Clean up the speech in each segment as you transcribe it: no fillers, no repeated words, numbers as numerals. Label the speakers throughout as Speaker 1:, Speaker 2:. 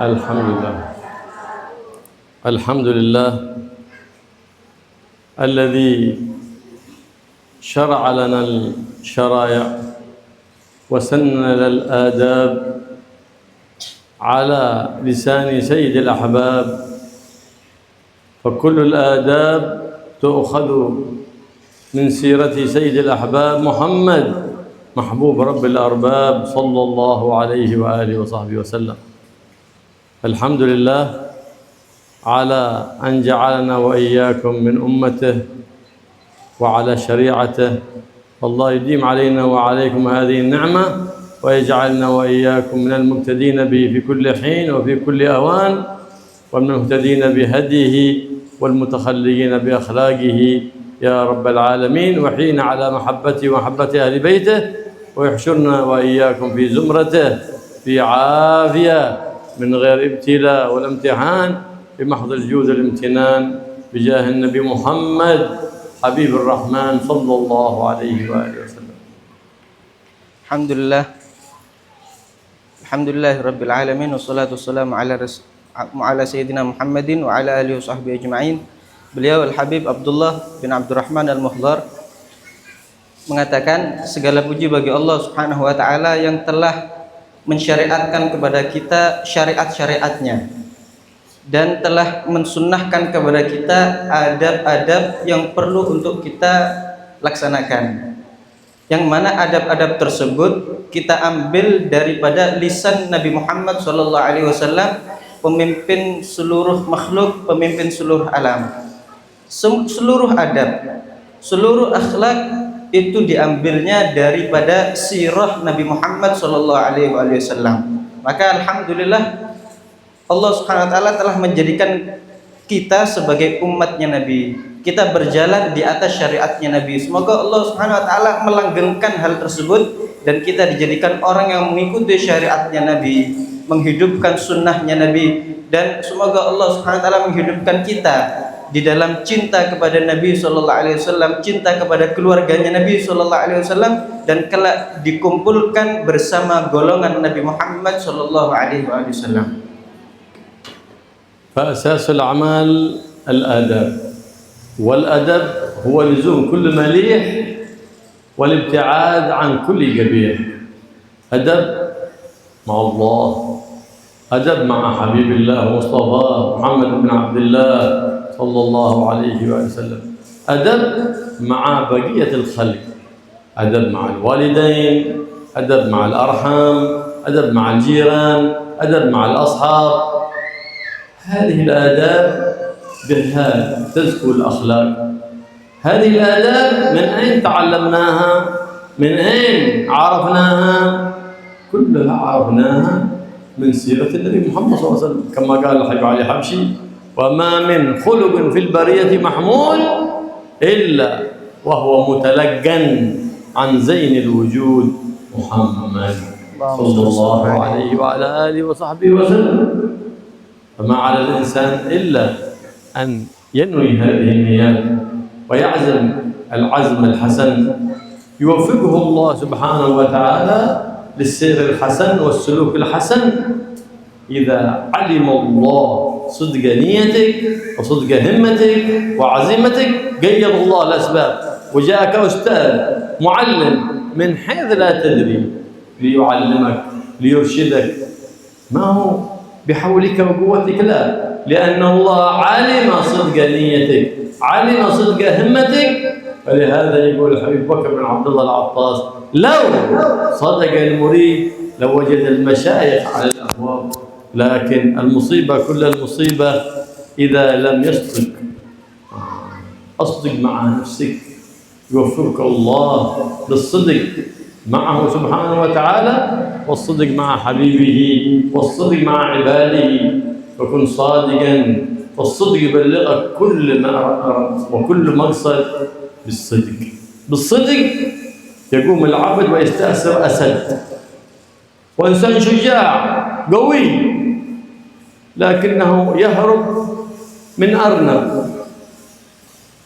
Speaker 1: الحمد لله. الحمد لله الذي شرع لنا الشرائع وسن لنا الآداب على لسان سيد الأحباب، فكل الآداب تؤخذ من سيرة سيد الأحباب محمد محبوب رب الأرباب صلى الله عليه وآله وصحبه وسلم. الحمد لله على أن جعلنا وإياكم من أمته وعلى شريعته، الله يديم علينا وعليكم هذه النعمة ويجعلنا وإياكم من المهتدين به في كل حين وفي كل أوان، ومن المهتدين بهديه والمتخلقين بأخلاقه يا رب العالمين، وحين على محبته ومحبة أهل بيته، ويحشرنا وإياكم في زمرته في عافية من غير ابتلاء ولا امتحان، بمحض الجود والامتنان بجاه النبي محمد حبيب الرحمن صلى الله عليه وآله وسلم.
Speaker 2: Alhamdulillah Rabbil Alamin, wassalatu wassalamu ala Sayyidina Muhammadin wa ala alihi wa sahbihi ajma'in. Beliau Al-Habib Abdullah bin Abdurrahman Al-Muhdhar mengatakan, segala puji bagi Allah Subhanahu wa ta'ala yang telah mensyariatkan kepada kita syariat-syariatnya dan telah mensunnahkan kepada kita adab-adab yang perlu untuk kita laksanakan, yang mana adab-adab tersebut kita ambil daripada lisan Nabi Muhammad SAW, pemimpin seluruh makhluk, pemimpin seluruh alam. Seluruh adab, seluruh akhlak itu diambilnya daripada sirah Nabi Muhammad SAW. Maka alhamdulillah Allah Subhanahu wa taala telah menjadikan kita sebagai umatnya Nabi. Kita berjalan di atas syariatnya Nabi. Semoga Allah Subhanahu wa taala melanggengkan hal tersebut dan kita dijadikan orang yang mengikuti syariatnya Nabi, menghidupkan sunnahnya Nabi, dan semoga Allah Subhanahu wa taala menghidupkan kita di dalam cinta kepada Nabi sallallahu alaihi wasallam, cinta kepada keluarganya Nabi sallallahu alaihi wasallam, dan kelak dikumpulkan bersama golongan Nabi Muhammad sallallahu alaihi wasallam.
Speaker 1: فأساس الأعمال الآداب، والأدب هو لزوم كل مليح والابتعاد عن كل قبيح. أدب مع الله، أدب مع حبيب الله مصطفى محمد بن عبد الله صلى الله عليه وسلم، أدب مع بقية الخلق، أدب مع الوالدين، أدب مع الأرحام، أدب مع الجيران، أدب مع الأصحاب. هذه الآداب بها تزكو الأخلاق. هذه الآداب من أين تعلمناها؟ من أين عرفناها؟ كلها عرفناها من سيرة النبي محمد صلى الله عليه وسلم، كما قال الحبيب علي حبشي: وما من خلق في البرية محمول إلا وهو متلقن عن زين الوجود محمد صلى الله عليه وعلى آله وصحبه وسلم. فما على الإنسان إلا أن ينوي هذه النيات ويعزم العزم الحسن، يوفقه الله سبحانه وتعالى للسير الحسن والسلوك الحسن. إذا علم الله صدق نيتك وصدق همتك وعزيمتك، قيض الله الأسباب وجاءك أستاذ معلم من حيث لا تدري ليعلمك ليرشدك، ما هو بحولك وقوتك، لا، لأن الله علم صدق نيتك، علم صدق همتك. فلهذا يقول الحبيب بكر بن عبد الله العطاس: لو صدق المريد لوجد المشايخ على الأبواب. لكن المصيبة، كل المصيبة إذا لم يصدق. أصدق مع نفسك يوفقك الله للصدق معه سبحانه وتعالى، والصدق مع حبيبه، والصدق مع عباده. فكن صادقا، فالصدق يبلغك كل ما أردت وكل مقصد بالصدق. بالصدق يقوم العبد ويستأثر أسد، وإنسان شجاع قوي لكنه يهرب من أرنب،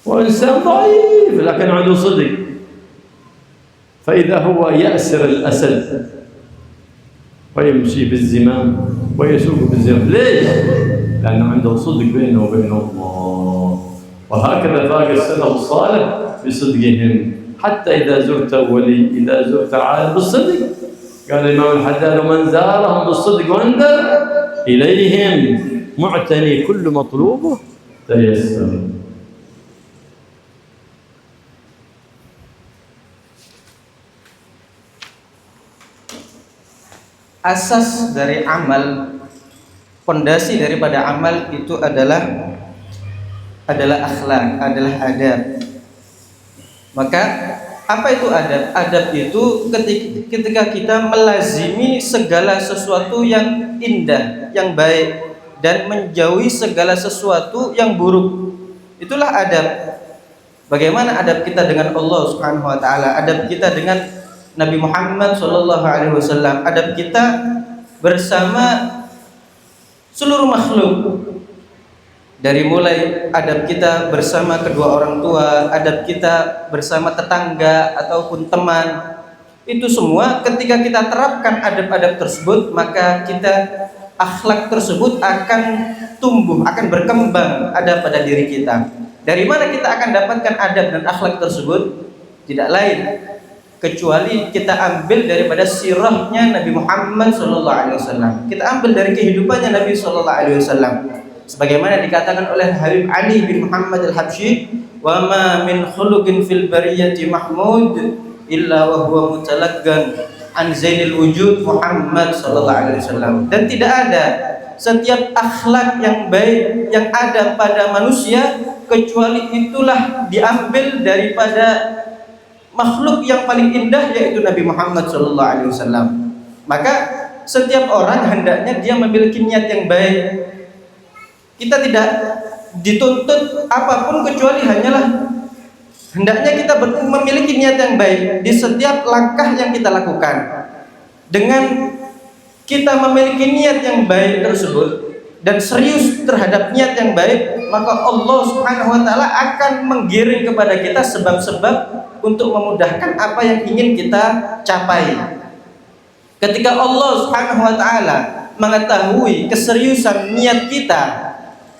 Speaker 1: وإنسان ضعيف لكن عنده صدق، فإذا هو يأسر الأسد ويمشي بالزمام ويسوق بالزيف. ليش؟ لأنه عنده صدق بينه وبين الله. وهكذا فاق السلف الصالح بصدقهم. حتى إذا زرت ولي، إذا زرت عالم بالصدق، قال الإمام الحداد: ومن زارهم بالصدق وانذر إليهم معتني كل مطلوبه تيسر.
Speaker 2: Asas dari amal, pondasi daripada amal itu adalah akhlak, adalah adab. Maka apa itu adab? Adab itu ketika kita melazimi segala sesuatu yang indah, yang baik, dan menjauhi segala sesuatu yang buruk. Itulah adab. Bagaimana adab kita dengan Allah Subhanahu wa taala, adab kita dengan Nabi Muhammad SAW, adab kita bersama seluruh makhluk. Dari mulai adab kita bersama kedua orang tua, adab kita bersama tetangga ataupun teman, itu semua ketika kita terapkan adab-adab tersebut, maka akhlak tersebut akan tumbuh, akan berkembang ada pada diri kita. Dari mana kita akan dapatkan adab dan akhlak tersebut? Tidak lain kecuali kita ambil daripada sirahnya Nabi Muhammad SAW. Kita ambil dari kehidupannya Nabi SAW. Sebagaimana dikatakan oleh Habib Ali bin Muhammad al-Habsyi, wa ma min khuluqin fil bariyati mahmud illa wa huwa mutalaggan an zainil wujud Muhammad SAW. Dan tidak ada setiap akhlak yang baik yang ada pada manusia kecuali itulah diambil daripada makhluk yang paling indah, yaitu Nabi Muhammad SAW. Maka setiap orang hendaknya dia memiliki niat yang baik. Kita tidak dituntut apapun kecuali hanyalah hendaknya kita memiliki niat yang baik di setiap langkah yang kita lakukan. Dengan kita memiliki niat yang baik tersebut dan serius terhadap niat yang baik, maka Allah Subhanahu wa taala akan menggiring kepada kita sebab-sebab untuk memudahkan apa yang ingin kita capai. Ketika Allah Subhanahu wa taala mengetahui keseriusan niat kita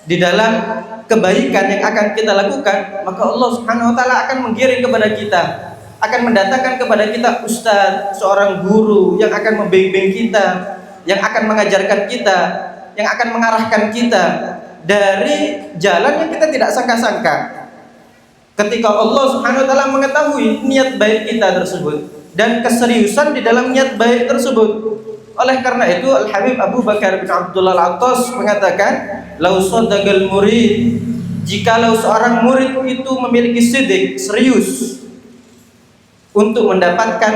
Speaker 2: di dalam kebaikan yang akan kita lakukan, maka Allah Subhanahu wa taala akan menggiring kepada kita, akan mendatangkan kepada kita ustaz, seorang guru yang akan membimbing kita, yang akan mengajarkan kita, yang akan mengarahkan kita dari jalan yang kita tidak sangka-sangka. Ketika Allah Subhanahu wa taala mengetahui niat baik kita tersebut dan keseriusan di dalam niat baik tersebut. Oleh karena itu Al-Habib Abu Bakar bin Abdullah Al-Attas mengatakan, "Lau sadaqal murid", jikalau seorang murid itu memiliki sidik, serius untuk mendapatkan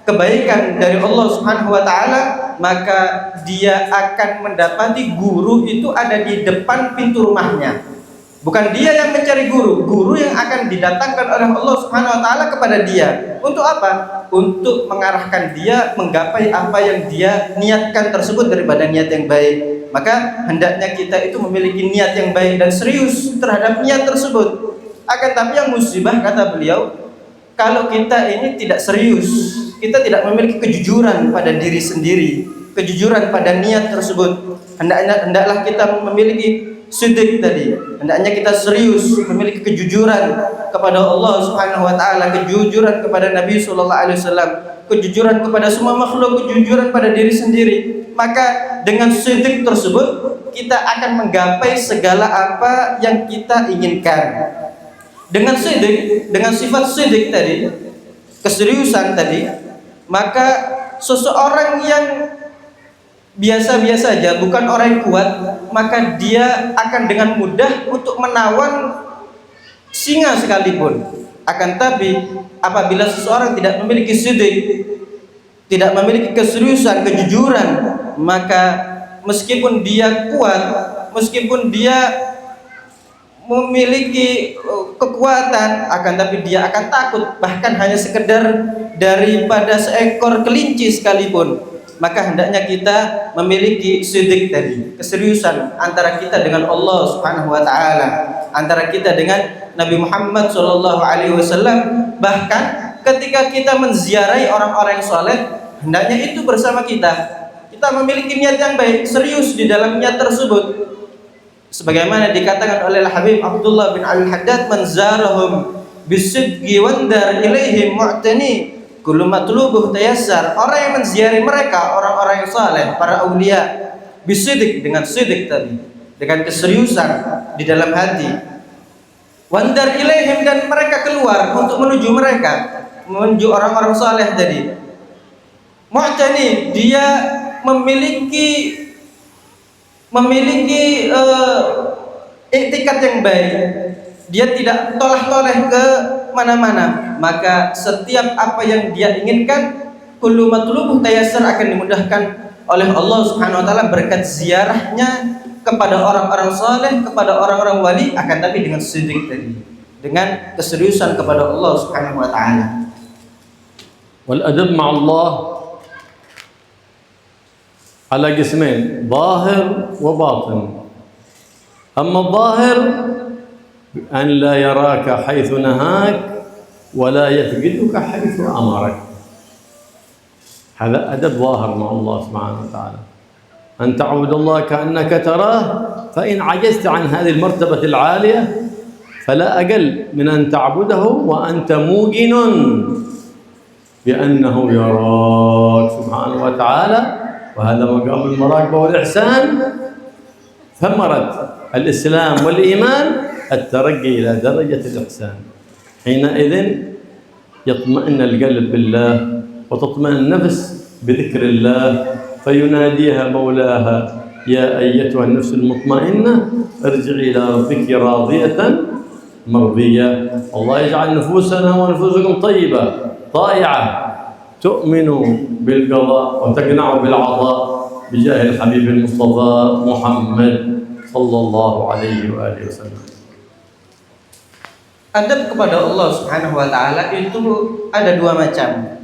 Speaker 2: kebaikan dari Allah Subhanahu wa taala, maka dia akan mendapati guru itu ada di depan pintu rumahnya. Bukan dia yang mencari guru yang akan didatangkan oleh Allah Subhanahu wa taala kepada dia. Untuk apa? Untuk mengarahkan dia menggapai apa yang dia niatkan tersebut daripada niat yang baik. Maka hendaknya kita itu memiliki niat yang baik dan serius terhadap niat tersebut. Akan tapi yang musibah, kata beliau, kalau kita ini tidak serius, kita tidak memiliki kejujuran pada diri sendiri, kejujuran pada niat tersebut. Hendaklah kita memiliki sidik tadi. Hendaknya kita serius memiliki kejujuran kepada Allah Subhanahu wa taala, kejujuran kepada Nabi sallallahu alaihi wasallam, kejujuran kepada semua makhluk, kejujuran pada diri sendiri. Maka dengan sidik tersebut kita akan menggapai segala apa yang kita inginkan. Dengan sidik, dengan sifat sidik tadi, keseriusan tadi, maka seseorang yang biasa-biasa saja, bukan orang yang kuat, maka dia akan dengan mudah untuk menawan singa sekalipun. Akan tapi apabila seseorang tidak memiliki sidik, tidak memiliki keseriusan, kejujuran, maka meskipun dia kuat, meskipun dia memiliki kekuatan, akan tapi dia akan takut, bahkan hanya sekedar daripada seekor kelinci sekalipun. Maka hendaknya kita memiliki sidik tadi, keseriusan antara kita dengan Allah Subhanahu wa taala, antara kita dengan Nabi Muhammad sallallahu alaihi wasallam. Bahkan ketika kita menziarahi orang-orang yang saleh, hendaknya itu bersama kita kita memiliki niat yang baik, serius di dalam niat tersebut. Sebagaimana dikatakan oleh Habib Abdullah bin Al-Haddad, man zarahum bisidqi wandar ilaihim mu'tani kullu matlubuh tayassar. Orang yang menziarahi mereka, orang-orang yang saleh, para aulia, bisidq, dengan sidq tadi, dengan keseriusan di dalam hati. Wandar ilaihim, dan mereka keluar untuk menuju mereka, menuju orang-orang saleh tadi. Mu'tani, dia memiliki iktikad yang baik, dia tidak tolah-toleh ke mana-mana, maka setiap apa yang dia inginkan, kullu matlubuh tayassar, akan dimudahkan oleh Allah Subhanahu wa taala berkat ziarahnya kepada orang-orang saleh, kepada orang-orang wali, akan tapi dengan sidq tadi, dengan keseriusan kepada Allah Subhanahu wa taala.
Speaker 1: wal adab ma'allah على قسمين، ظاهر وباطن. أما الظاهر أن لا يراك حيث نهاك ولا يفقدك حيث أمرك، هذا أدب ظاهر مع الله سبحانه وتعالى، أن تعبد الله كأنك تراه، فإن عجزت عن هذه المرتبة العالية فلا أقل من أن تعبده وأنت موقن بأنه يراك سبحانه وتعالى، وهذا مقام المراقبة والإحسان. ثمرة الإسلام والإيمان الترقي إلى درجة الإحسان. حينئذ يطمئن القلب بالله وتطمئن النفس بذكر الله، فيناديها مولاها يا أيتها النفس المطمئنة ارجعي إلى ربك راضية مرضية. الله يجعل نفوسنا ونفوسكم طيبة طائعة تؤمن بالقضاء وتقنع بالعطاء بجاه الحبيب المصطفى محمد صلى الله عليه وآله وسلم.
Speaker 2: Adab kepada Allah Subhanahu wa taala itu ada dua macam.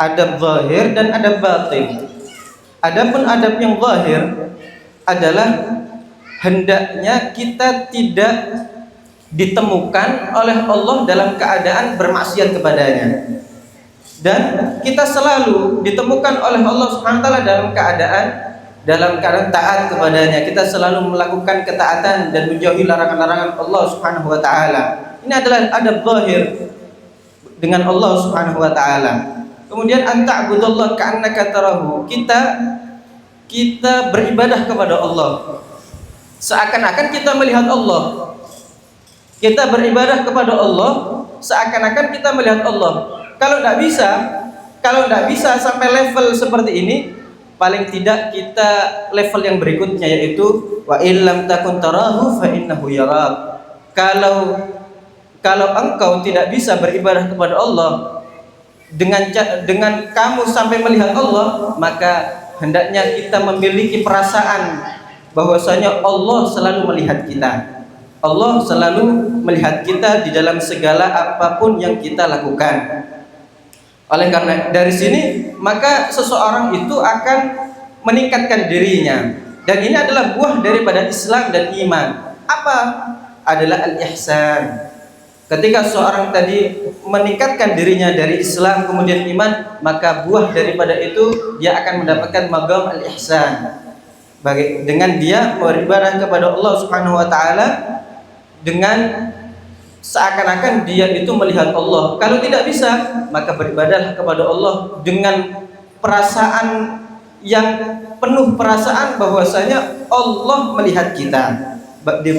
Speaker 2: Adab zahir dan adab batin. Adapun adab yang zahir adalah hendaknya kita tidak ditemukan oleh Allah dalam keadaan bermaksiat kepadanya. Dan kita selalu ditemukan oleh Allah Subhanahu wa taala dalam keadaan taat kepadanya. Kita selalu melakukan ketaatan dan menjauhi larangan-larangan Allah Subhanahu wa taala. Ini adalah adab zahir dengan Allah Subhanahu wa taala. Kemudian anta'budallah ka'annaka tarahu. Kita beribadah kepada Allah seakan-akan kita melihat Allah. Kita beribadah kepada Allah seakan-akan kita melihat Allah. Kalau tidak bisa sampai level seperti ini, paling tidak kita level yang berikutnya, yaitu wa illam takun tarahu fa innahu yarak. Kalau engkau tidak bisa beribadah kepada Allah dengan kamu sampai melihat Allah, maka hendaknya kita memiliki perasaan bahwasanya Allah selalu melihat kita. Allah selalu melihat kita di dalam segala apapun yang kita lakukan. Oleh karena dari sini, maka seseorang itu akan meningkatkan dirinya, dan ini adalah buah daripada Islam dan iman. Apa? Adalah al-ihsan. Ketika seorang tadi meningkatkan dirinya dari Islam kemudian iman, maka buah daripada itu dia akan mendapatkan maqam al-ihsan. Dengan dia beribadah kepada Allah Subhanahu wa taala dengan seakan-akan dia itu melihat Allah. Kalau tidak bisa, maka beribadahlah kepada Allah dengan perasaan yang penuh perasaan bahwasanya Allah melihat kita.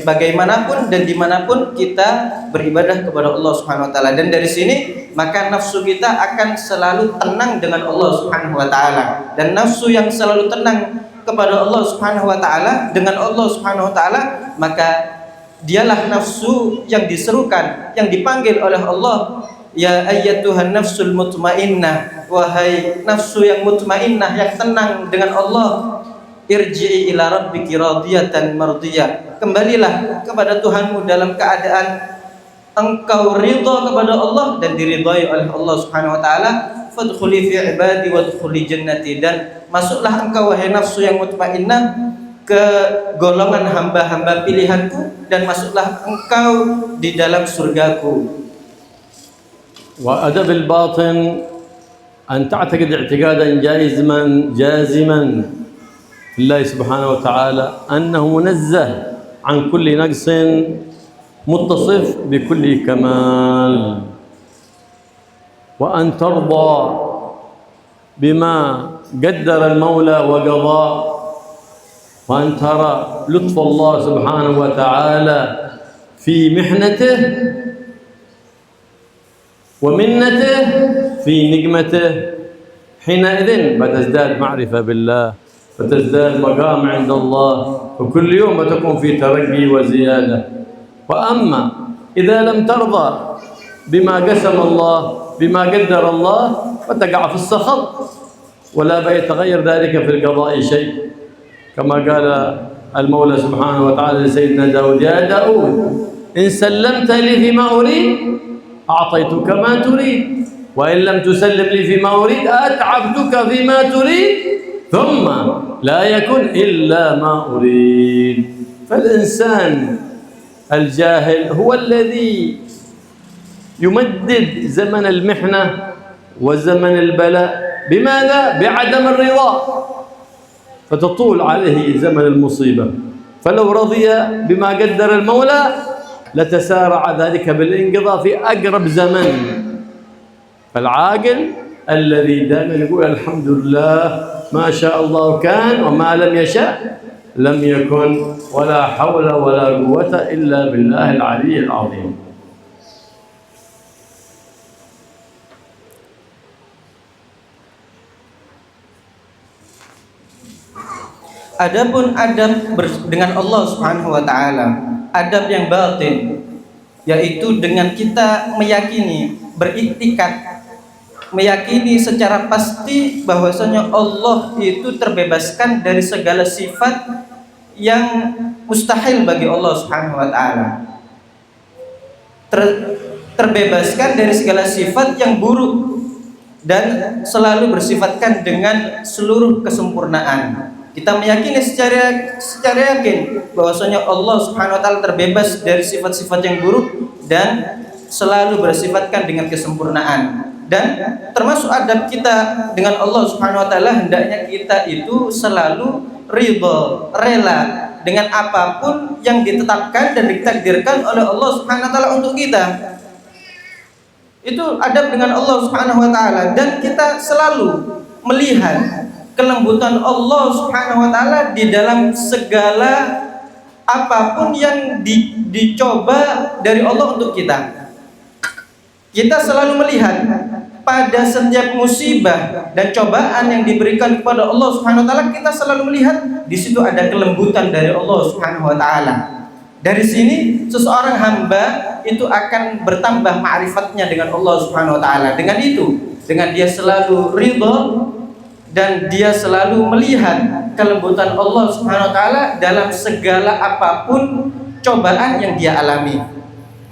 Speaker 2: Bagaimanapun dan dimanapun kita beribadah kepada Allah Subhanahu wa taala. Dan dari sini maka nafsu kita akan selalu tenang dengan Allah Subhanahu wa taala. Dan nafsu yang selalu tenang kepada Allah Subhanahu wa taala, dengan Allah Subhanahu wa taala, maka dialah nafsu yang diserukan, yang dipanggil oleh Allah, ya ayyatuhan nafsul mutmainnah, wahai nafsu yang mutmainnah, yang tenang dengan Allah, irji'i ila rabbiki radiyatan mardiyah, kembalilah kepada Tuhanmu dalam keadaan engkau ridha kepada Allah dan diridhai oleh Allah Subhanahu wa taala. Fadkhuli fi ibadi wadkhuli jannati, dan masuklah engkau wahai nafsu yang mutmainnah ke golongan hamba-hamba pilihanku, dan masuklah engkau di dalam surgaku.
Speaker 1: Wa adab al-batin an ta'taqid i'tiqadan jaziman الله سبحانه وتعالى أنه منزه عن كل نقص متصف بكل كمال، وأن ترضى بما قدر المولى وقضى، وأن ترى لطف الله سبحانه وتعالى في محنته ومنته في نقمته. حينئذ بتزداد معرفة بالله، وتزداد مقام عند الله، وكل يوم بتكون في ترقي وزيادة. وأما إذا لم ترضى بما قسم الله بما قدر الله فتقع في السخط، ولا بيتغير ذلك في القضاء شيء، كما قال المولى سبحانه وتعالى لسيدنا داود: يا داود إن سلمت لي فيما أريد أعطيتك ما تريد، وإن لم تسلم لي فيما أريد أتعبتك فيما تريد، ثم لا يكن إلا ما أريد. فالإنسان الجاهل هو الذي يمدد زمن المحنة وزمن البلاء. بماذا؟ بعدم الرضا، فتطول عليه زمن المصيبة. فلو رضي بما قدر المولى لتسارع ذلك بالانقضاء في أقرب زمن. فالعاقل الذي دائما يقول الحمد لله ما شاء الله كان وما لم يشاء لم يكن، ولا حول ولا قوة إلا بالله العلي العظيم.
Speaker 2: Adapun adab dengan Allah Subhanahu wa taala, adab yang batin, yaitu dengan kita meyakini, beriktikad, meyakini secara pasti bahwasanya Allah itu terbebaskan dari segala sifat yang mustahil bagi Allah Subhanahu wa taala. Terbebaskan dari segala sifat yang buruk dan selalu bersifatkan dengan seluruh kesempurnaan. Kita meyakini secara yakin bahwasanya Allah Subhanahu wa taala terbebas dari sifat-sifat yang buruk dan selalu bersifatkan dengan kesempurnaan. Dan termasuk adab kita dengan Allah Subhanahu wa taala, hendaknya kita itu selalu ridha, rela dengan apapun yang ditetapkan dan ditakdirkan oleh Allah Subhanahu wa taala untuk kita. Itu adab dengan Allah Subhanahu wa taala, dan kita selalu melihat kelembutan Allah Subhanahu wa taala di dalam segala apapun yang dicoba dari Allah untuk kita. Kita selalu melihat pada setiap musibah dan cobaan yang diberikan kepada Allah Subhanahu wa taala, kita selalu melihat di situ ada kelembutan dari Allah Subhanahu wa taala. Dari sini seseorang hamba itu akan bertambah ma'rifatnya dengan Allah Subhanahu wa taala. Dengan itu, dengan dia selalu ridha dan dia selalu melihat kelembutan Allah Subhanahu wa taala dalam segala apapun cobaan yang dia alami,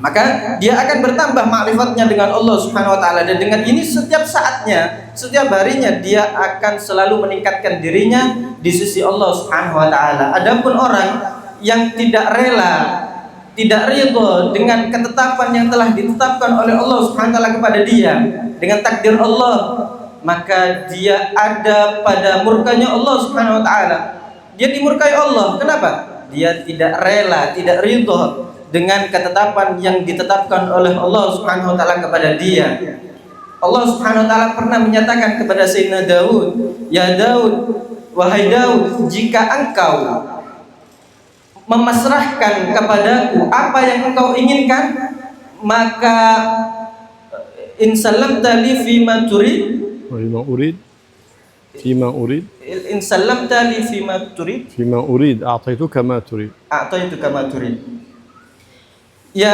Speaker 2: maka dia akan bertambah ma'rifatnya dengan Allah Subhanahu wa taala. Dan dengan ini setiap saatnya, setiap harinya dia akan selalu meningkatkan dirinya di sisi Allah Subhanahu wa taala. Adapun orang yang tidak rela, tidak ridha dengan ketetapan yang telah ditetapkan oleh Allah Subhanahu wa taala kepada dia, dengan takdir Allah, maka dia ada pada murkanya Allah Subhanahu wa taala. Dia dimurkai Allah. Kenapa? Dia tidak rela, tidak ridha dengan ketetapan yang ditetapkan oleh Allah Subhanahu wa taala kepada dia. Allah Subhanahu wa taala pernah menyatakan kepada Sayyidina Daud, "Ya Daud, wahai Daud, jika engkau memasrahkan kepadaku apa yang engkau inginkan, maka in salamta li fima turid."
Speaker 1: فيما أريد فيما أريد
Speaker 2: إن سلمت لي فيما تريد
Speaker 1: فيما أريد أعطيتك ما تريد
Speaker 2: أعطيتك ما تريد. Ya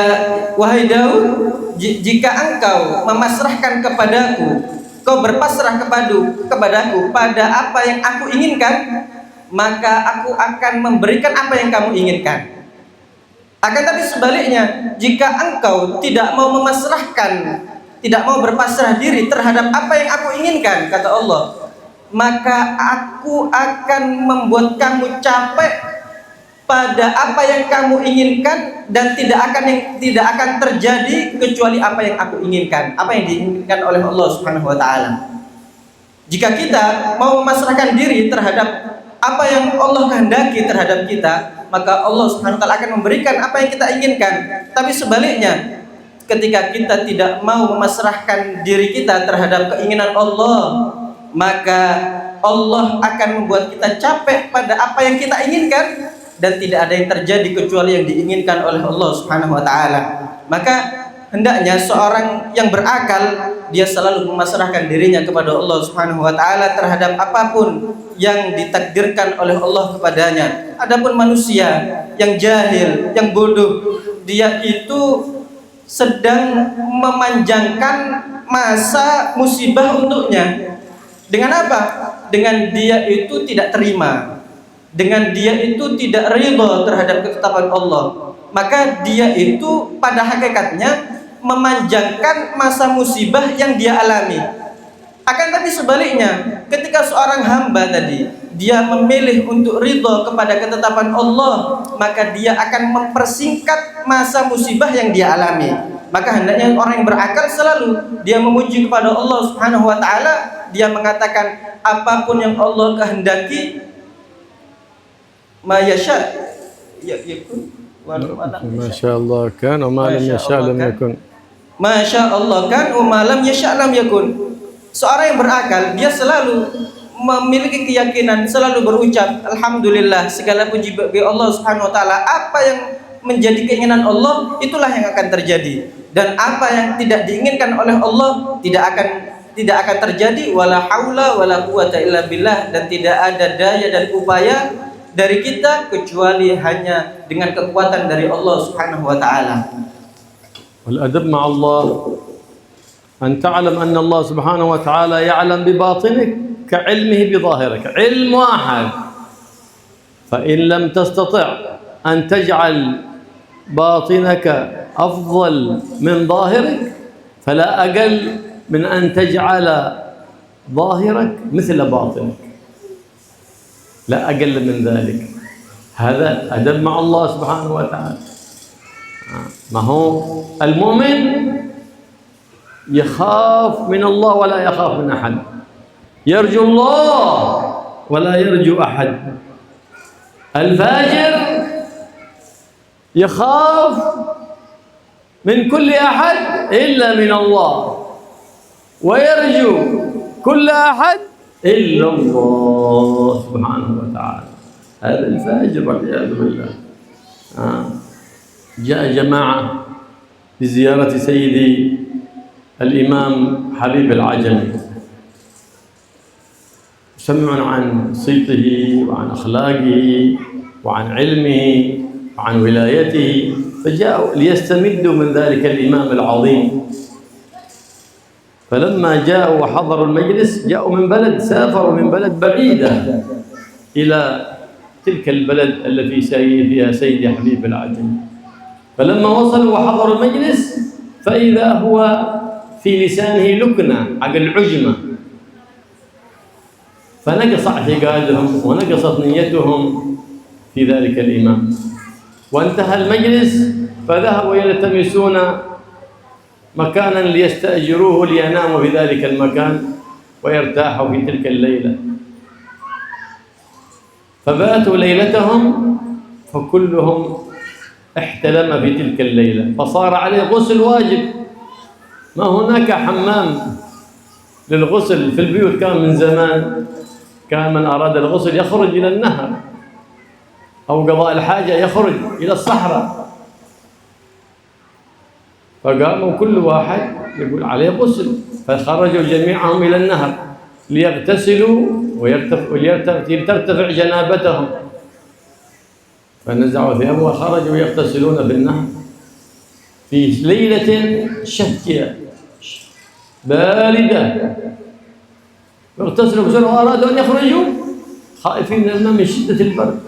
Speaker 2: wahai Daud, jika engkau memasrahkan kepadaku, kau berpasrah kepadaku pada apa yang aku inginkan, maka aku akan memberikan apa yang kamu inginkan. Akan tapi sebaliknya, jika engkau tidak mau memasrahkan, tidak mau berpasrah diri terhadap apa yang aku inginkan, kata Allah, maka aku akan membuat kamu capek pada apa yang kamu inginkan, dan tidak akan terjadi kecuali apa yang aku inginkan, apa yang diinginkan oleh Allah Subhanahu wa taala. Jika kita mau memasrahkan diri terhadap apa yang Allah kehendaki terhadap kita, maka Allah Subhanahu wa taala akan memberikan apa yang kita inginkan. Tapi sebaliknya, ketika kita tidak mau memasrahkan diri kita terhadap keinginan Allah, maka Allah akan membuat kita capek pada apa yang kita inginkan, dan tidak ada yang terjadi kecuali yang diinginkan oleh Allah Subhanahu wa taala. Maka hendaknya seorang yang berakal dia selalu memasrahkan dirinya kepada Allah Subhanahu wa taala terhadap apapun yang ditakdirkan oleh Allah kepadanya. Adapun manusia yang jahil, yang bodoh, dia itu sedang memanjangkan masa musibah untuknya. Dengan apa? Dengan dia itu tidak terima, dengan dia itu tidak ridha terhadap ketetapan Allah, maka dia itu pada hakikatnya memanjangkan masa musibah yang dia alami. Akan tapi sebaliknya, ketika seorang hamba tadi dia memilih untuk ridha kepada ketetapan Allah, maka dia akan mempersingkat masa musibah yang dia alami. Maka hendaknya orang yang berakal selalu dia memuji kepada Allah Subhanahu wa taala, dia mengatakan apapun yang Allah kehendaki, ma yasha yakun wa
Speaker 3: Masya Allah kan, wa ma lam yasha lam yakun.
Speaker 2: Masya Allah kan, wa ma lam yasha lam yakun. Seorang yang berakal dia selalu memiliki keyakinan, selalu berucap alhamdulillah, segala puji bagi Allah Subhanahu wa taala. Apa yang menjadi keinginan Allah itulah yang akan terjadi, dan apa yang tidak diinginkan oleh Allah tidak akan terjadi. Wala haula wala quwata illa billah, dan tidak ada daya dan upaya dari kita kecuali hanya dengan kekuatan dari Allah Subhanahu wa taala.
Speaker 1: والأدب مع الله أن تعلم أن الله سبحانه وتعالى يعلم بباطنك كعلمه بظاهرك. علم واحد، فإن لم تستطع أن تجعل باطنك أفضل من ظاهرك فلا أقل من أن تجعل ظاهرك مثل باطنك، لا أقل من ذلك. هذا أدب مع الله سبحانه وتعالى. ما هو المؤمن يخاف من الله ولا يخاف من أحد، يرجو الله ولا يرجو أحد. الفاجر يخاف من كل أحد إلا من الله، ويرجو كل أحد إلا الله سبحانه وتعالى. هذا الفاجر والعياذ بالله. جاء جماعة بزيارة سيدي الإمام حبيب العجمي، يسمعون عن صيته وعن أخلاقه وعن علمه وعن ولايته، فجاءوا ليستمدوا من ذلك الإمام العظيم. فلما جاءوا وحضروا المجلس جاءوا من بلد، سافروا من بلد بعيدة إلى تلك البلد التي فيها سيدي حبيب العجمي. فلما وصلوا وحضروا المجلس فإذا هو في لسانه لكنة حق العجمة، فنقص اعتقادهم ونقصت نيتهم في ذلك الإمام. وانتهى المجلس فذهبوا يلتمسون مكانا ليستأجروه ليناموا في ذلك المكان ويرتاحوا في تلك الليلة. فباتوا ليلتهم فكلهم احتلم في تلك الليلة، فصار عليه غسل واجب. ما هناك حمام للغسل في البيوت، كان من زمان كان من أراد الغسل يخرج إلى النهر أو قضاء الحاجة يخرج إلى الصحراء. فقاموا كل واحد يقول عليه غسل، فخرجوا جميعهم إلى النهر ليغتسلوا ولترتفع جنابتهم، فنزعوا ثيابهم وخرجوا يغتسلون بالنهر في ليلة شتية باردة، اغتسلوا بسرعة وأرادوا أن يخرجوا خائفين من الماء من شدة البرد،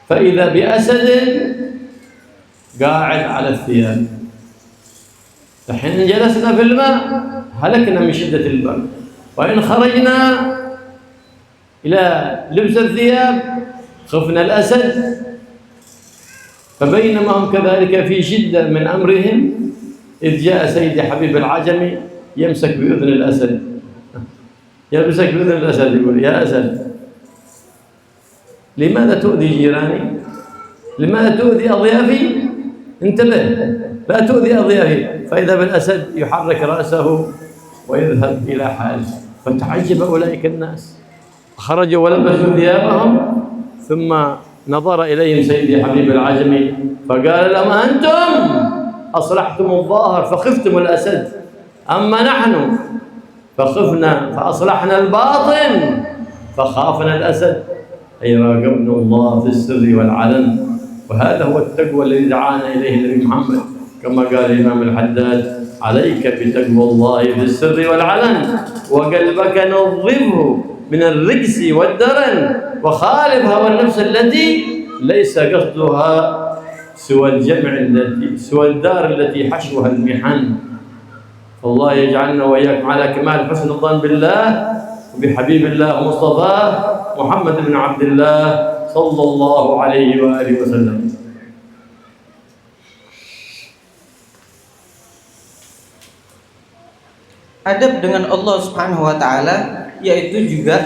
Speaker 1: فإذا بأسد قاعد على الثياب. فحين جلسنا في الماء هلكنا من شدة البرد، وإن خرجنا إلى لبس الثياب خفنا الأسد. فبينما هم كذلك في شدة من أمرهم إذ جاء سيدي حبيب العجمي يمسك بأذن الأسد، يمسك بأذن الأسد يقول يا أسد لماذا تؤذي جيراني؟ لماذا تؤذي أضيافي؟ انتبه، لا تؤذي أضيافي. فإذا بالأسد يحرك رأسه ويذهب إلى حاله، فتعجب أولئك الناس، خرجوا ولبسوا ثيابهم، ثم نظر إليهم سيدي حبيب العجمي فقال لهم: أنتم أصلحتم الظاهر فخفتم الأسد، أما نحن فخفنا فأصلحنا الباطن فخافنا الأسد، أي راقبنا الله في السر والعلن. وهذا هو التقوى الذي دعانا إليه النبي محمد، كما قال الإمام الحداد: عليك بتقوى الله في السر والعلن، وقلبك نظفه من الرجس والدرن، وخالف هوى النفس التي ليس قصدها سوى الدار التي حشوها المحن. الله يجعلنا وإياكم على كمال حسن الظن بالله وبحبيب الله مصطفاه محمد بن عبد الله صلى الله عليه وآله وسلم.
Speaker 2: Adab dengan Allah Subhanahu wa taala yaitu juga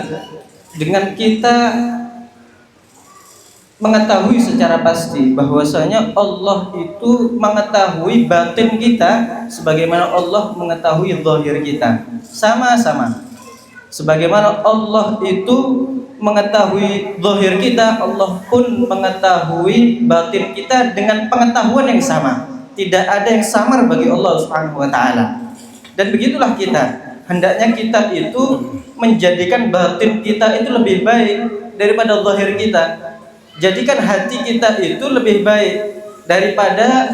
Speaker 2: dengan kita mengetahui secara pasti bahwasanya Allah itu mengetahui batin kita sebagaimana Allah mengetahui zahir kita. Sama-sama. Sebagaimana Allah itu mengetahui zahir kita, Allah pun mengetahui batin kita dengan pengetahuan yang sama. Tidak ada yang samar bagi Allah Subhanahu wa taala. Dan begitulah kita, hendaknya kita itu menjadikan batin kita itu lebih baik daripada zahir kita. Jadikan hati kita itu lebih baik daripada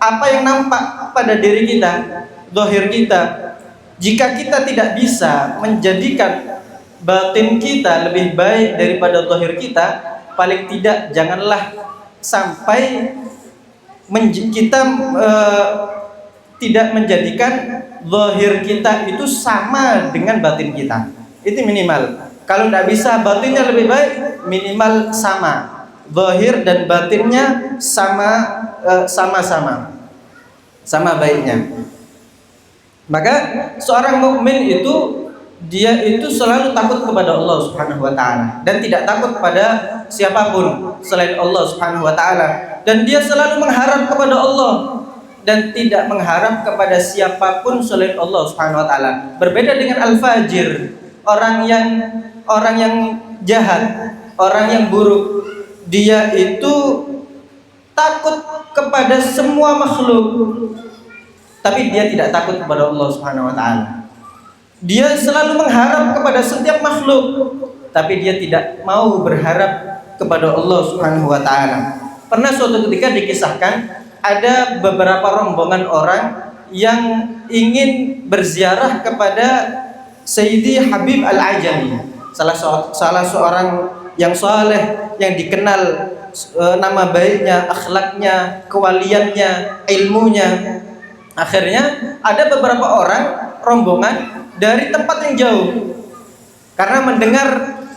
Speaker 2: apa yang nampak pada diri kita, zahir kita. Jika kita tidak bisa menjadikan batin kita lebih baik daripada zahir kita, paling tidak janganlah sampai kita tidak menjadikan zahir kita itu sama dengan batin kita. Itu minimal. Kalau tidak bisa batinnya lebih baik, minimal sama. Zahir dan batinnya sama-sama baiknya. Maka seorang mukmin itu dia itu selalu takut kepada Allah Subhanahu wa taala dan tidak takut kepada siapapun selain Allah Subhanahu wa taala, dan dia selalu mengharap kepada Allah dan tidak mengharap kepada siapapun selain Allah Subhanahu wa taala. Berbeda dengan al-fajir, orang yang jahat, orang yang buruk. Dia itu takut kepada semua makhluk, tapi dia tidak takut kepada Allah Subhanahu wa taala. Dia selalu mengharap kepada setiap makhluk, tapi dia tidak mau berharap kepada Allah Subhanahu wa taala. Pernah suatu ketika dikisahkan ada beberapa rombongan orang yang ingin berziarah kepada Sayyidi Habib Al-Ajami, salah seorang yang saleh, yang dikenal nama baiknya, akhlaknya, kewaliannya, ilmunya. Akhirnya ada beberapa orang rombongan dari tempat yang jauh, karena mendengar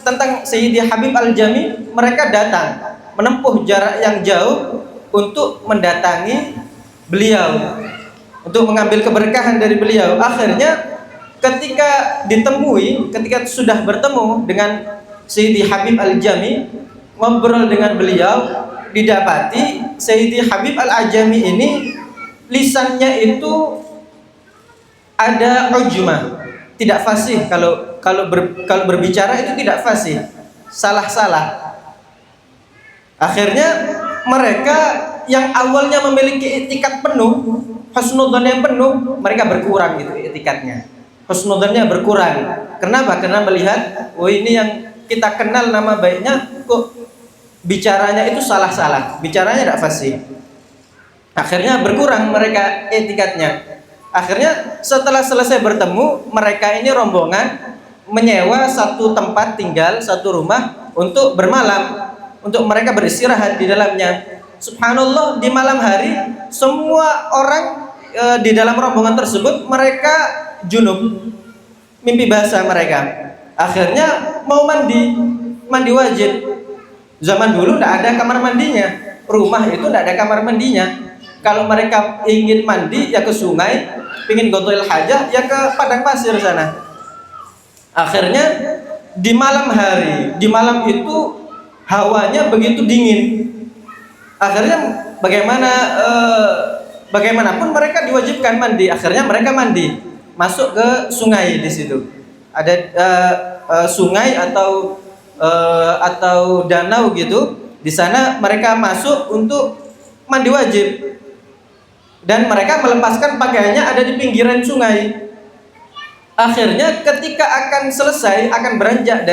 Speaker 2: tentang Sayyidi Habib Al-Jami, mereka datang menempuh jarak yang jauh untuk mendatangi beliau, untuk mengambil keberkahan dari beliau. Akhirnya ketika sudah bertemu dengan Sayyidi Habib Al-Jami, ngobrol dengan beliau, didapati Sayyidi Habib Al-Ajami ini lisannya itu ada ujmah, tidak fasih. Kalau berbicara itu tidak fasih, salah-salah. Akhirnya mereka yang awalnya memiliki etikat penuh, husnudzon yang penuh, mereka berkurang gitu etikatnya. Husnudzonnya berkurang. Kenapa? Karena melihat, oh ini yang kita kenal nama baiknya, kok bicaranya itu salah-salah, bicaranya tidak fasih. Akhirnya berkurang mereka etikatnya. Akhirnya setelah selesai bertemu, mereka ini rombongan menyewa satu tempat tinggal, satu rumah untuk bermalam, untuk mereka beristirahat di dalamnya. Subhanallah, di malam hari semua orang di dalam rombongan tersebut mereka junub, mimpi basah mereka. Akhirnya mau mandi wajib. Zaman dulu tidak ada kamar mandinya, rumah itu tidak ada kamar mandinya. Kalau mereka ingin mandi ya ke sungai, ingin gotol hajah ya ke padang pasir sana. Akhirnya di malam hari, di malam itu hawanya begitu dingin. Akhirnya bagaimanapun mereka diwajibkan mandi. Akhirnya mereka mandi, masuk ke sungai. Di situ ada sungai atau danau gitu. Di sana mereka masuk untuk mandi wajib, dan mereka melepaskan pakaiannya ada di pinggiran sungai. Akhirnya ketika akan selesai, akan beranjak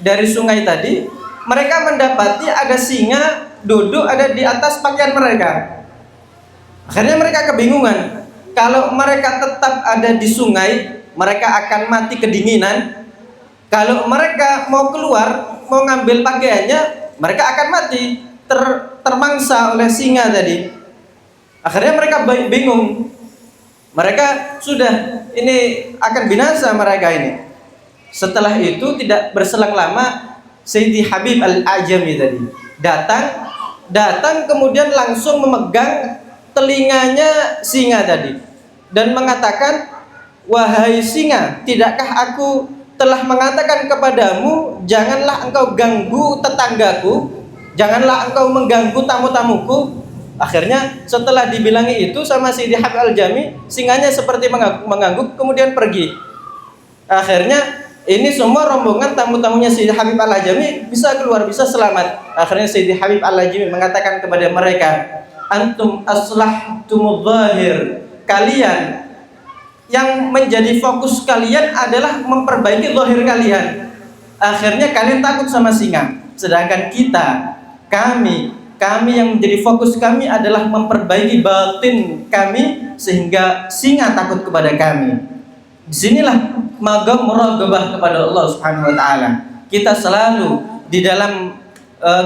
Speaker 2: dari sungai tadi, mereka mendapati ada singa duduk ada di atas pakaian mereka. Akhirnya mereka kebingungan. Kalau mereka tetap ada di sungai, mereka akan mati kedinginan. Kalau mereka mau keluar, mau ngambil pakaiannya, mereka akan mati termangsa oleh singa tadi. Akhirnya mereka bingung. Mereka sudah, ini akan binasa mereka ini. Setelah itu tidak berselang lama, Sayyidi Habib Al-Ajami tadi datang kemudian langsung memegang telinganya singa tadi dan mengatakan, "Wahai singa, tidakkah aku telah mengatakan kepadamu, janganlah engkau ganggu tetanggaku, janganlah engkau mengganggu tamu-tamuku?" Akhirnya setelah dibilangi itu sama Sayyidi Habib Al-Jami, singanya seperti mengangguk kemudian pergi. Akhirnya ini semua rombongan tamu-tamunya Sayyidi Habib Al-Ajami bisa keluar, bisa selamat. Akhirnya Sayyidi Habib Al-Ajami mengatakan kepada mereka, "Antum aslahtumudz zahir." Kalian yang menjadi fokus kalian adalah memperbaiki zahir kalian. Akhirnya kalian takut sama singa. Sedangkan kami yang menjadi fokus kami adalah memperbaiki batin kami sehingga singa takut kepada kami. Disinilah maqam muraqabah kepada Allah Subhanahu wa taala. Kita selalu di dalam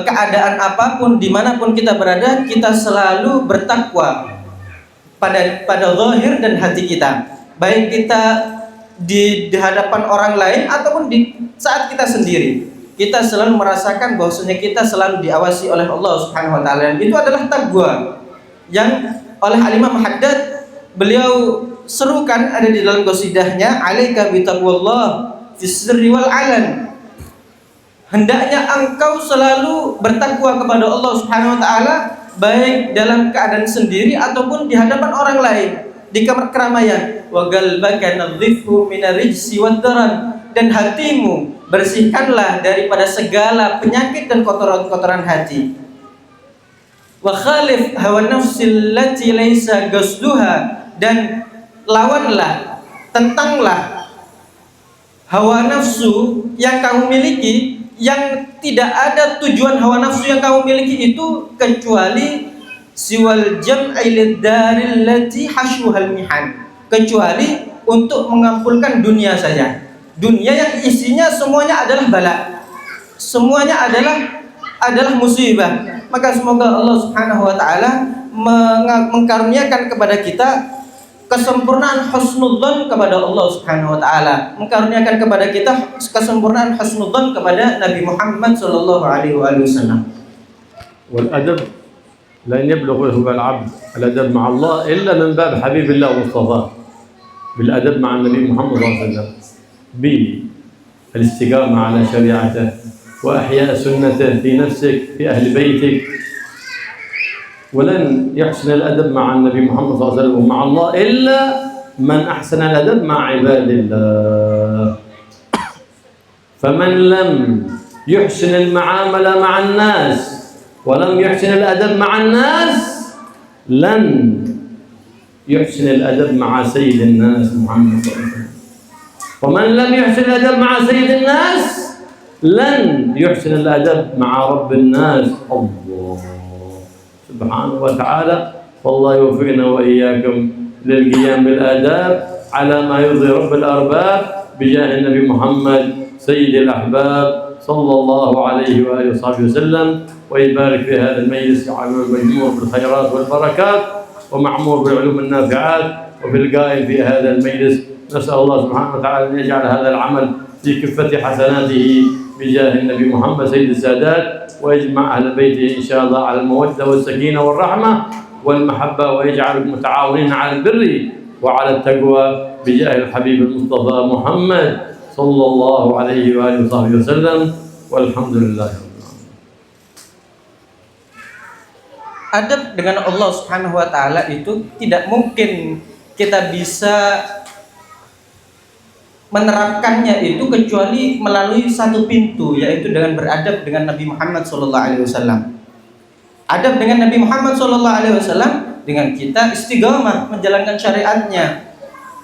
Speaker 2: keadaan apapun, dimanapun kita berada, kita selalu bertakwa pada zahir dan hati kita. Baik kita di hadapan orang lain ataupun di saat kita sendiri. Kita selalu merasakan bahwasanya kita selalu diawasi oleh Allah Subhanahu wa taala. Itu adalah taqwa yang oleh Al-Imam Haddad beliau serukan ada di dalam qasidahnya, "Alaika bi taqwallah fis sirri wal alan." Hendaknya engkau selalu bertakwa kepada Allah Subhanahu wa taala baik dalam keadaan sendiri ataupun di hadapan orang lain, di keramaian. Wa qalbaka nadhifhu min ar-rijsi wad-daran, dan hatimu bersihkanlah daripada segala penyakit dan kotoran-kotoran hati. Wa khalif hawa nafsil lati laisa qasduha, dan lawanlah, tentanglah hawa nafsu yang kamu miliki, yang tidak ada tujuan hawa nafsu yang kamu miliki itu kecuali siwal jam'i lid-daril lati hashuhal mihan, kecuali untuk mengampulkan dunia saja. Dunia yang isinya semuanya adalah bala, semuanya adalah musibah. Maka semoga Allah Subhanahu wa taala mengkaruniakan kepada kita kesempurnaan husnudzan kepada Allah Subhanahu wa taala, mengkaruniakan kepada kita kesempurnaan husnudzan kepada Nabi Muhammad sallallahu alaihi wasallam.
Speaker 1: Wal adab lan yablughu al-'abd al-adab ma'a Allah illa min bab habibillah Mustafa, bil adab ma'a Nabi Muhammad sallallahu alaihi wasallam, بالاستقامة على شريعته وإحياء سنته في نفسك في أهل بيتك. ولن يحسن الأدب مع النبي محمد صلى الله عليه وسلم ومع الله إلا من أحسن الأدب مع عباد الله. فمن لم يحسن المعاملة مع الناس ولم يحسن الأدب مع الناس لن يحسن الأدب مع سيد الناس محمد صلى الله عليه وسلم. ومن لم يحسن الأدب مع سيد الناس لن يحسن الأدب مع رب الناس الله سبحانه وتعالى. والله يوفقنا وإياكم للقيام بالآداب على ما يرضي رب الأرباب بجاه النبي محمد سيد الأحباب صلى الله عليه وآله وصحبه وسلم، ويبارك في هذا المجلس مجموع بالخيرات والبركات ومعمور بالعلوم النافعات. وفي القائل في هذا المجلس نسأل الله سبحانه وتعالى أن يجعل هذا العمل في كفة حسناته بجاه النبي محمد سيد السادات، ويجمع أهل بيته إن شاء الله على المودة والسكينة والرحمة والمحبة، ويجعل متعاونين على البر وعلى التقوى بجاه الحبيب المصطفى محمد صلى الله عليه وآله وصحبه وسلم. والحمد لله رب العالمين.
Speaker 2: adab dengan Allah Subhanahu wa taala itu tidak mungkin kita bisa menerapkannya itu kecuali melalui satu pintu, yaitu dengan beradab dengan Nabi Muhammad SAW. Adab dengan Nabi Muhammad SAW dengan kita istiqamah menjalankan syariatnya,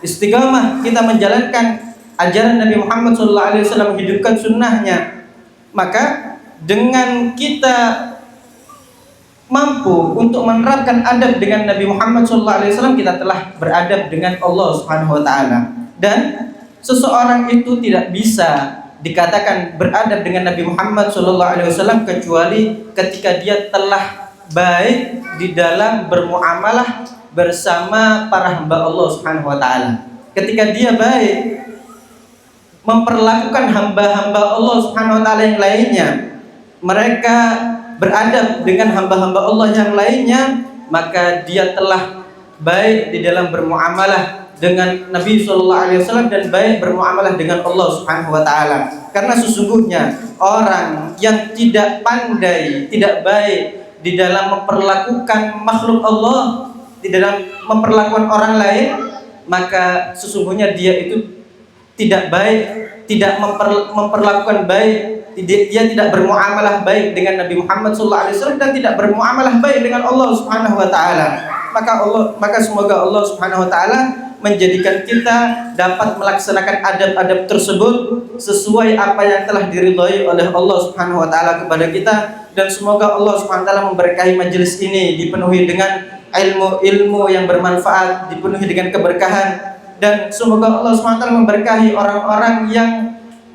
Speaker 2: istiqamah kita menjalankan ajaran Nabi Muhammad SAW, menghidupkan sunnahnya. Maka dengan kita mampu untuk menerapkan adab dengan Nabi Muhammad SAW, kita telah beradab dengan Allah Subhanahu wa taala. Dan seseorang itu tidak bisa dikatakan beradab dengan Nabi Muhammad SAW kecuali ketika dia telah baik di dalam bermuamalah bersama para hamba Allah Subhanahu wa taala. Ketika dia baik memperlakukan hamba-hamba Allah Subhanahu wa taala yang lainnya, mereka beradab dengan hamba-hamba Allah yang lainnya, maka dia telah baik di dalam bermuamalah dengan Nabi SAW dan baik bermuamalah dengan Allah Subhanahu wa taala. Karena sesungguhnya orang yang tidak pandai, tidak baik di dalam memperlakukan makhluk Allah, di dalam memperlakukan orang lain, maka sesungguhnya dia itu tidak baik, tidak memperlakukan baik, dia tidak bermuamalah baik dengan Nabi Muhammad SAW dan tidak bermuamalah baik dengan Allah Subhanahu wa taala. Maka semoga Allah Subhanahu wa taala menjadikan kita dapat melaksanakan adab-adab tersebut sesuai apa yang telah diridhai oleh Allah Subhanahu wa taala kepada kita, dan semoga Allah Subhanahu wa taala memberkahi majelis ini, dipenuhi dengan ilmu-ilmu yang bermanfaat, dipenuhi dengan keberkahan, dan semoga Allah Subhanahu wa taala memberkahi orang-orang yang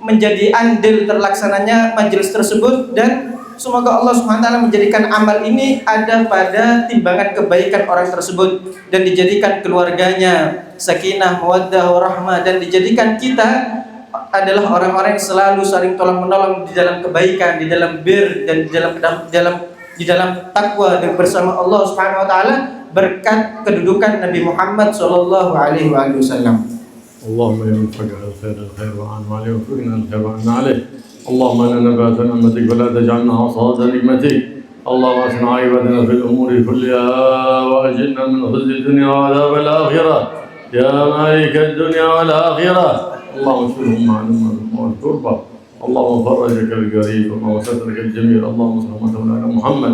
Speaker 2: menjadi andil terlaksananya majelis tersebut, dan semoga Allah Subhanahu wa taala menjadikan amal ini ada pada timbangan kebaikan orang tersebut, dan dijadikan keluarganya sakinah, mawaddah, warahmah, dan dijadikan kita adalah orang-orang yang selalu saling tolong menolong di dalam kebaikan, di dalam bir, dan di dalam takwa dan bersama Allah Subhanahu wa taala berkat kedudukan Nabi Muhammad sallallahu alaihi wasallam.
Speaker 1: اللهم يا منفقه الخير الخير وعن عليه وفقنا الخير وعنا عليه. اللهم انا نبات نعمتك ولا تجعلنا حصاد نعمتك. اللهم اصلح عاقبتنا في الامور كلها واجرنا من خزي الدنيا وعذاب الاخره يا مالك الدنيا والاخره. اللهم اشفهم معلومه والقربى. اللهم فرجك القريب اللهم سترك الجميل. اللهم صل على مولانا محمد.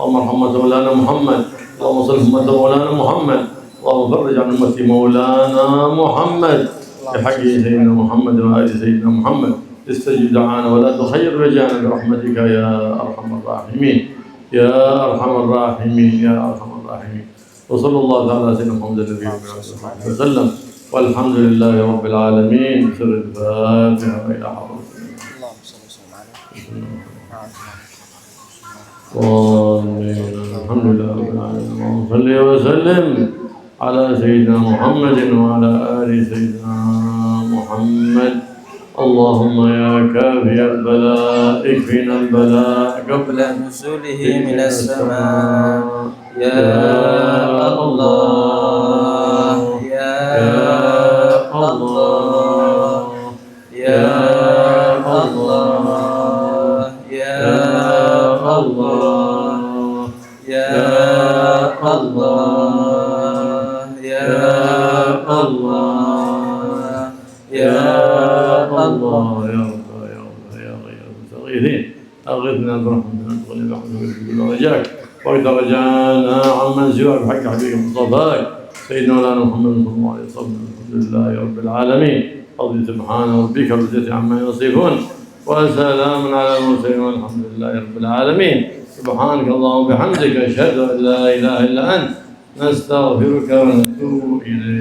Speaker 1: اللهم ارحم مولانا محمد. اللهم صل على مولانا محمد. اللهم فرج عن أمة مولانا محمد بحق سيدنا محمد وآل سيدنا محمد. استجب دعانا ولا تخير رجانا برحمتك يا أرحم الراحمين يا أرحم الراحمين يا أرحم الراحمين. وصلى الله تعالى على سيدنا محمد النبي وسلم والحمد لله رب العالمين. سر الفاتحة إلى حضرة الحمد لله رب العالمين. اللهم صل وسلم على سيدنا محمد وعلى آل سيدنا محمد. اللهم يا كافي البلاء اكفنا البلاء قبل
Speaker 2: نزوله من السماء يا الله يا الله يا الله يا الله يا الله
Speaker 1: أغثنا برحمتنا تغني برحمتك كل رجاك وقد رجعنا عمن سواك بحق حبيبك مصطفاك سيدنا مولانا محمد صلى الله عليه وسلم. الحمد لله رب العالمين. رضي سبحان ربك رب العزة عما يصفون وسلام على المرسلين والحمد لله رب العالمين. سبحانك اللهم وبحمدك أشهد أن لا إله إلا أنت نستغفرك ونتوب إليك.